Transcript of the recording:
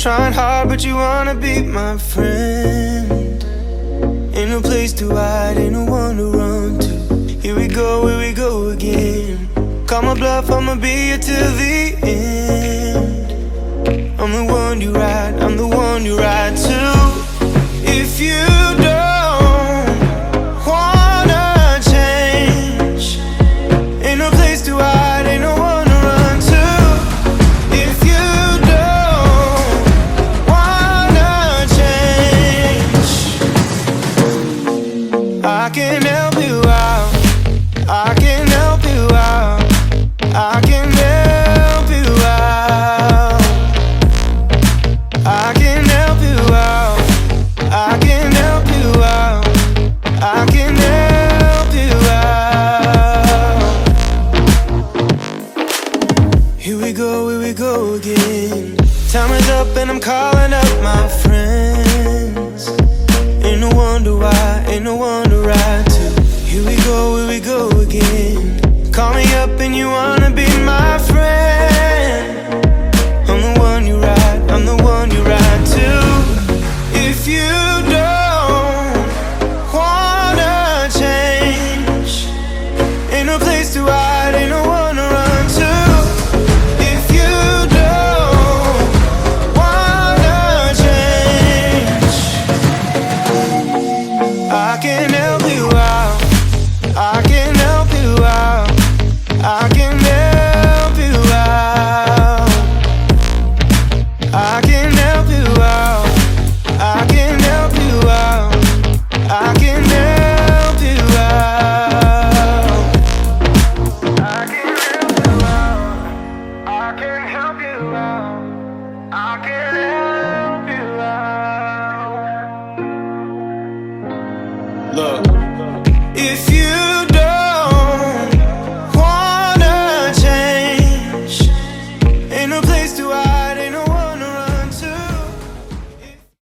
trying hard, but you wanna be my friend. Ain't no place to hide, ain't no one to run to. Here we go again. Call my bluff, I'ma be here till the end. I'm the one you ride, I'm the one you ride to. If you don't wanna change, ain't no place to hide, ain't no one to run to. If you don't wanna change, I can help you out, I can help you out, I can help you out, I can help you out, I can help you out, I can help you out. Here we go again. Time is up and I'm calling up my friends. Ain't no wonder why, ain't no one to ride to. Here we go again. Call me up and you wanna be my friend. I'm the one you ride, I'm the one you ride to. If you don't wanna change, ain't no place to hide, ain't no one to run to. If you don't wanna change, I can help you out, I can help you out, I can help you out, I can help you out, I can help you out, I can help you out, I can help you out, I can help you out, I can help you out. Look, if you